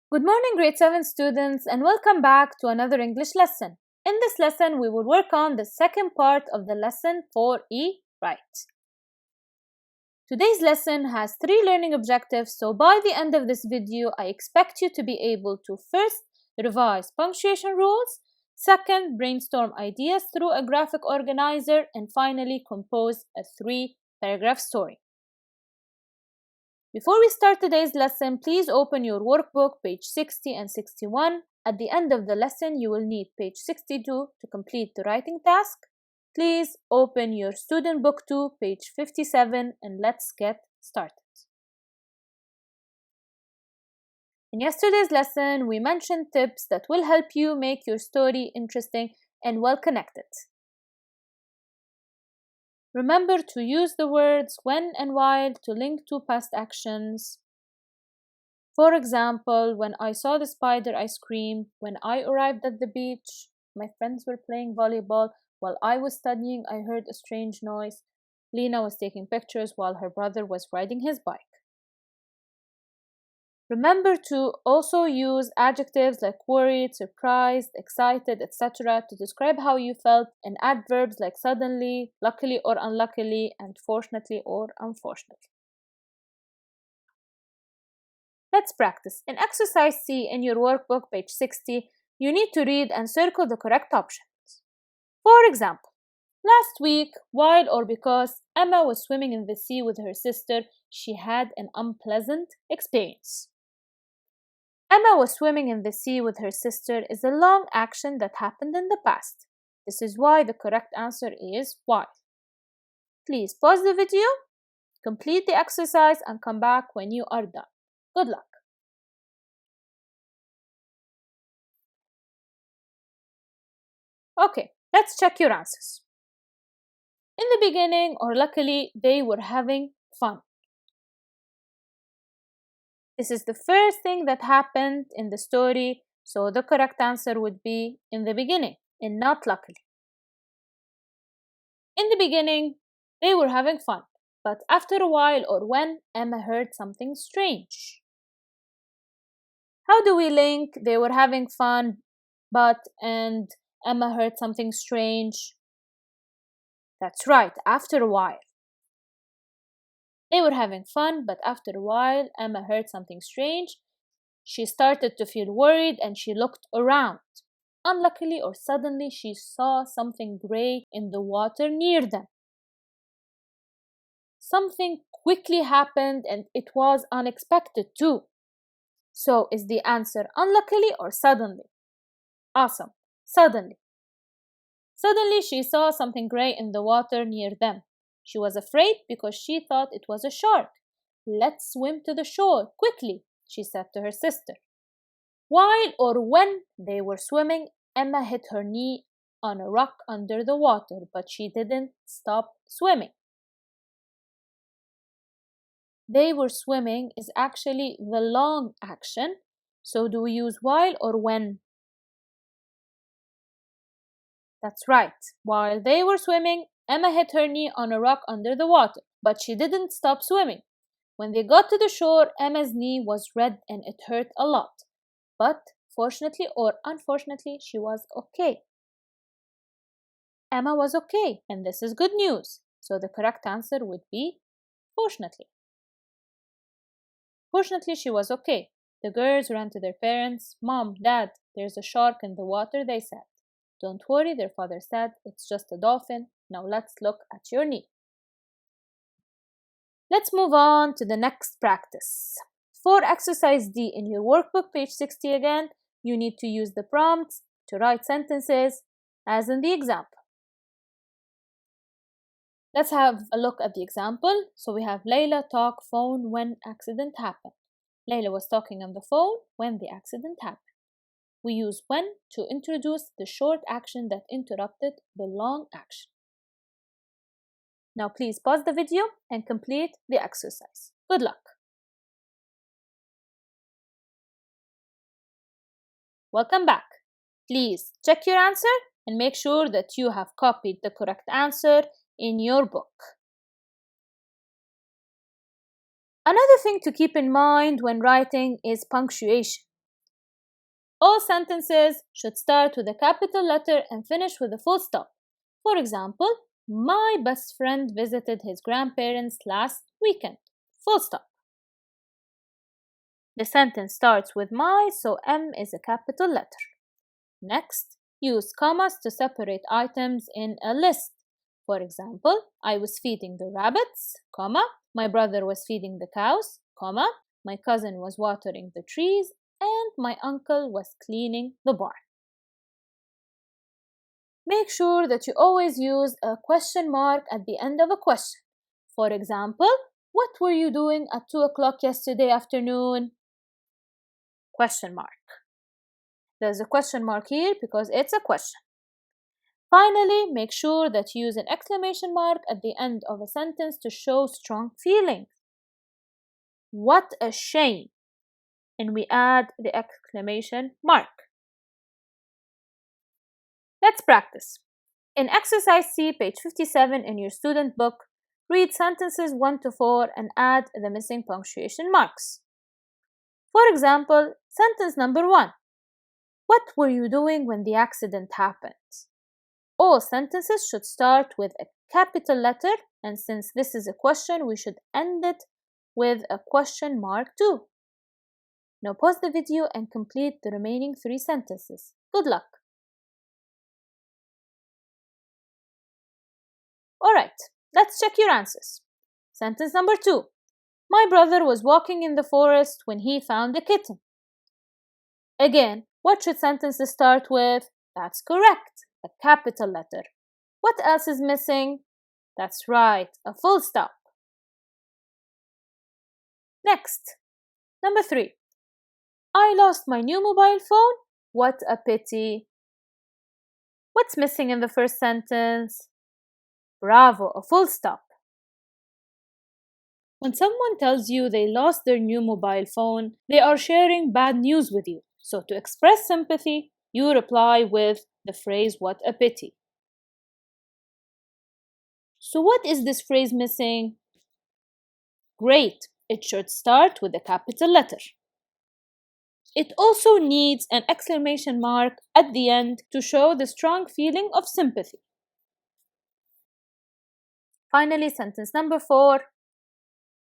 Good morning, grade 7 students, and welcome back to another English lesson. In this lesson, we will work on the second part of the lesson 4E, Write. Today's lesson has 3 learning objectives, so by the end of this video, I expect you to be able to first revise punctuation rules, second, brainstorm ideas through a graphic organizer, and finally, compose a 3-paragraph story. Before we start today's lesson, please open your workbook, page 60 and 61. At the end of the lesson, you will need page 62 to complete the writing task. Please open your student book 2, page 57, and let's get started. In yesterday's lesson, we mentioned tips that will help you make your story interesting and well-connected. Remember to use the words when and while to link to past actions. For example, when I saw the spider, I screamed. When I arrived at the beach, my friends were playing volleyball. While I was studying, I heard a strange noise. Lena was taking pictures while her brother was riding his bike. Remember to also use adjectives like worried, surprised, excited, etc. to describe how you felt, and add verbs like suddenly, luckily or unluckily, and fortunately or unfortunately. Let's practice. In exercise C in your workbook, page 60, you need to read and circle the correct options. For example, last week, while or because Emma was swimming in the sea with her sister, she had an unpleasant experience. Emma was swimming in the sea with her sister is a long action that happened in the past. This is why the correct answer is while. Please pause the video, complete the exercise, and come back when you are done. Good luck. Okay, let's check your answers. In the beginning, or luckily, they were having fun. This is the first thing that happened in the story, so the correct answer would be in the beginning and not luckily. In the beginning, they were having fun, but after a while or when Emma heard something strange. How do we link they were having fun, but and Emma heard something strange? That's right, after a while. They were having fun, but after a while, Emma heard something strange. She started to feel worried and she looked around. Unluckily or suddenly, she saw something gray in the water near them. Something quickly happened and it was unexpected too. So is the answer unluckily or suddenly? Awesome, suddenly. Suddenly, she saw something gray in the water near them. She was afraid because she thought it was a shark. Let's swim to the shore, quickly, she said to her sister. While or when they were swimming, Emma hit her knee on a rock under the water, but she didn't stop swimming. They were swimming is actually the long action, so do we use while or when? That's right. While they were swimming, Emma hit her knee on a rock under the water, but she didn't stop swimming. When they got to the shore, Emma's knee was red and it hurt a lot. But fortunately or unfortunately, she was okay. Emma was okay, and this is good news. So the correct answer would be fortunately. Fortunately, she was okay. The girls ran to their parents. Mom, Dad, there's a shark in the water, they said. Don't worry, their father said, it's just a dolphin. Now let's look at your knee. Let's move on to the next practice. For exercise D in your workbook, page 60 again, you need to use the prompts to write sentences as in the example. Let's have a look at the example. So we have Layla talk phone when accident happened. Layla was talking on the phone when the accident happened. We use when to introduce the short action that interrupted the long action. Now please pause the video and complete the exercise. Good luck. Welcome back. Please check your answer and make sure that you have copied the correct answer in your book. Another thing to keep in mind when writing is punctuation. All sentences should start with a capital letter and finish with a full stop. For example, my best friend visited his grandparents last weekend. Full stop. The sentence starts with my, so M is a capital letter. Next, use commas to separate items in a list. For example, I was feeding the rabbits, comma, my brother was feeding the cows, comma, my cousin was watering the trees, and my uncle was cleaning the barn. Make sure that you always use a question mark at the end of a question. For example, what were you doing at 2 o'clock yesterday afternoon? Question mark. There's a question mark here because it's a question. Finally, make sure that you use an exclamation mark at the end of a sentence to show strong feelings. What a shame! And we add the exclamation mark. Let's practice. In exercise C, page 57 in your student book, read sentences 1 to 4 and add the missing punctuation marks. For example, sentence number 1. What were you doing when the accident happened? All sentences should start with a capital letter, and since this is a question, we should end it with a question mark too. Now pause the video and complete the remaining 3 sentences. Good luck! Alright, let's check your answers. Sentence number 2. My brother was walking in the forest when he found a kitten. Again, what should sentences start with? That's correct, a capital letter. What else is missing? That's right, a full stop. Next, number 3. I lost my new mobile phone. What a pity. What's missing in the first sentence? Bravo, a full stop. When someone tells you they lost their new mobile phone, they are sharing bad news with you. So to express sympathy, you reply with the phrase, what a pity. So what is this phrase missing? Great, it should start with a capital letter. It also needs an exclamation mark at the end to show the strong feeling of sympathy. Finally, sentence number 4.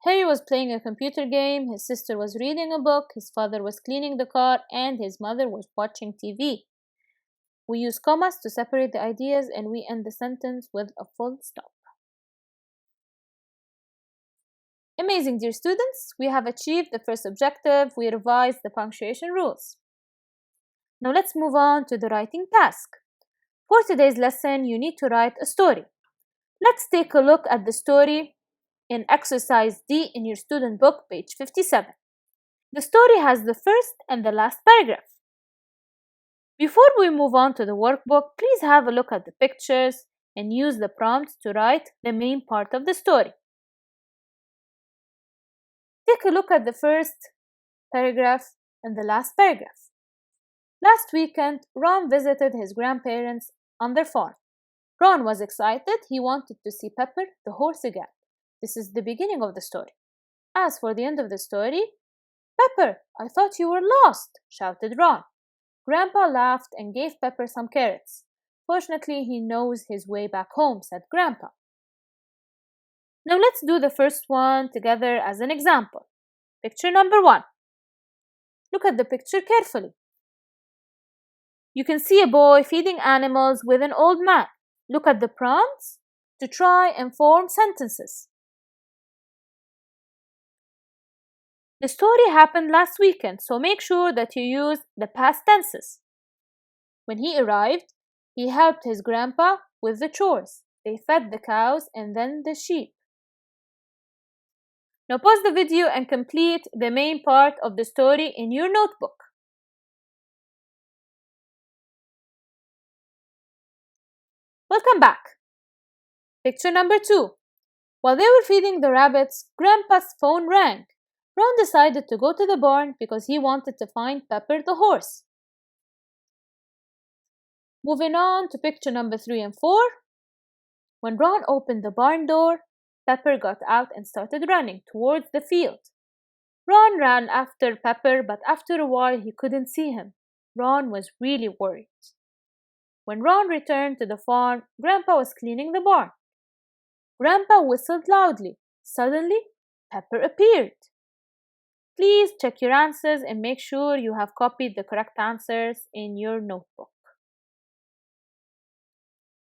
Harry was playing a computer game, his sister was reading a book, his father was cleaning the car, and his mother was watching TV. We use commas to separate the ideas and we end the sentence with a full stop. Amazing, dear students! We have achieved the first objective. We revised the punctuation rules. Now let's move on to the writing task. For today's lesson, you need to write a story. Let's take a look at the story in exercise D in your student book, page 57. The story has the first and the last paragraph. Before we move on to the workbook, please have a look at the pictures and use the prompts to write the main part of the story. Take a look at the first paragraph and the last paragraph. Last weekend, Ron visited his grandparents on their farm. Ron was excited. He wanted to see Pepper, the horse, again. This is the beginning of the story. As for the end of the story, Pepper, I thought you were lost, shouted Ron. Grandpa laughed and gave Pepper some carrots. Fortunately, he knows his way back home, said Grandpa. Now let's do the first one together as an example. Picture number 1. Look at the picture carefully. You can see a boy feeding animals with an old man. Look at the prompts to try and form sentences. The story happened last weekend, so make sure that you use the past tenses. When he arrived, he helped his grandpa with the chores. They fed the cows and then the sheep. Now pause the video and complete the main part of the story in your notebook. Welcome back. Picture number 2. While they were feeding the rabbits, Grandpa's phone rang. Ron decided to go to the barn because he wanted to find Pepper the horse. Moving on to picture number 3 and 4. When Ron opened the barn door, Pepper got out and started running towards the field. Ron ran after Pepper, but after a while he couldn't see him. Ron was really worried. When Ron returned to the farm, Grandpa was cleaning the barn. Grandpa whistled loudly. Suddenly, Pepper appeared. Please check your answers and make sure you have copied the correct answers in your notebook.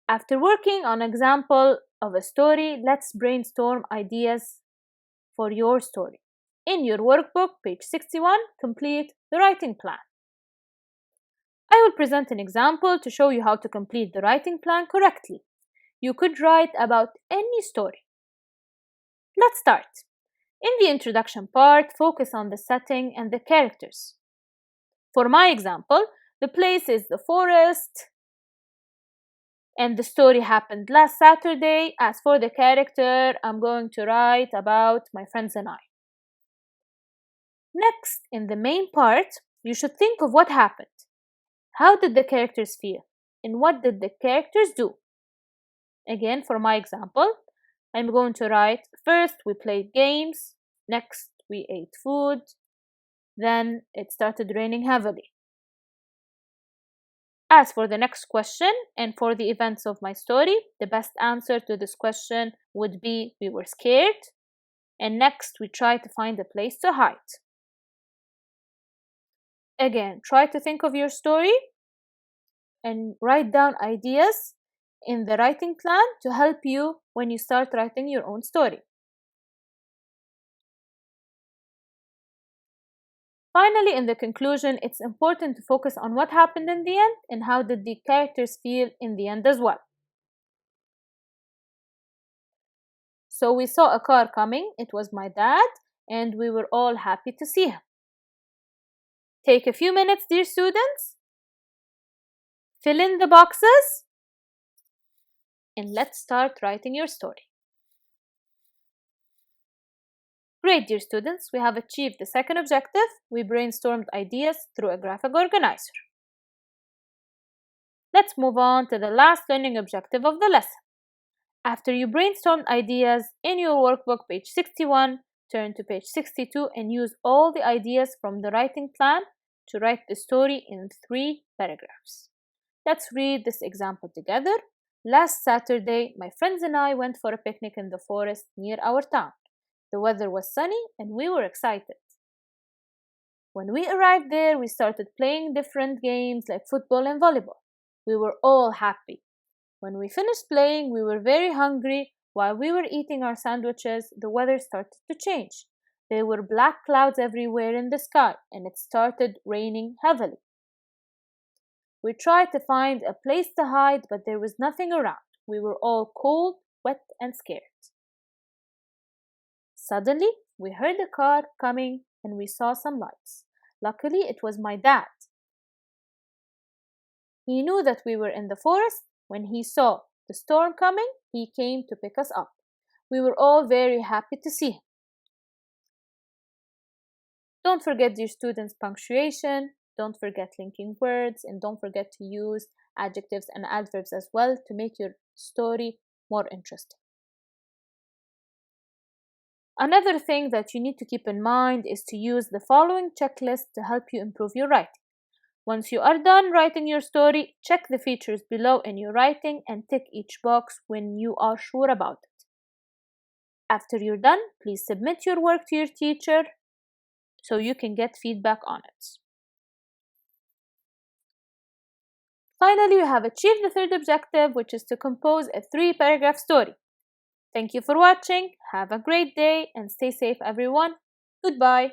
After working on an example of a story, let's brainstorm ideas for your story. In your workbook, page 61, complete the writing plan. I will present an example to show you how to complete the writing plan correctly. You could write about any story. Let's start. In the introduction part, focus on the setting and the characters. For my example, the place is the forest, and the story happened last Saturday. As for the character, I'm going to write about my friends and I. Next, in the main part, you should think of what happened. How did the characters feel? And what did the characters do? Again, for my example, I'm going to write, first we played games, next we ate food, then it started raining heavily. As for the next question, and for the events of my story, the best answer to this question would be we were scared, and next we tried to find a place to hide. Again, try to think of your story and write down ideas in the writing plan to help you when you start writing your own story. Finally, in the conclusion, it's important to focus on what happened in the end and how did the characters feel in the end as well. So we saw a car coming, it was my dad, and we were all happy to see him. Take a few minutes, dear students, fill in the boxes, and let's start writing your story. Great, dear students, we have achieved the second objective. We brainstormed ideas through a graphic organizer. Let's move on to the last learning objective of the lesson. After you brainstormed ideas in your workbook, page 61, turn to page 62 and use all the ideas from the writing plan to write the story in 3 paragraphs. Let's read this example together. Last Saturday, my friends and I went for a picnic in the forest near our town. The weather was sunny and we were excited. When we arrived there, we started playing different games like football and volleyball. We were all happy. When we finished playing, we were very hungry. While we were eating our sandwiches, the weather started to change. There were black clouds everywhere in the sky and it started raining heavily. We tried to find a place to hide, but there was nothing around. We were all cold, wet, and scared. Suddenly, we heard a car coming and we saw some lights. Luckily, it was my dad. He knew that we were in the forest. When he saw the storm coming, he came to pick us up. We were all very happy to see him. Don't forget, dear students, punctuation. Don't forget linking words, and don't forget to use adjectives and adverbs as well to make your story more interesting. Another thing that you need to keep in mind is to use the following checklist to help you improve your writing. Once you are done writing your story, check the features below in your writing and tick each box when you are sure about it. After you're done, please submit your work to your teacher so you can get feedback on it. Finally, you have achieved the third objective, which is to compose a 3-paragraph story. Thank you for watching. Have a great day and stay safe, everyone. Goodbye.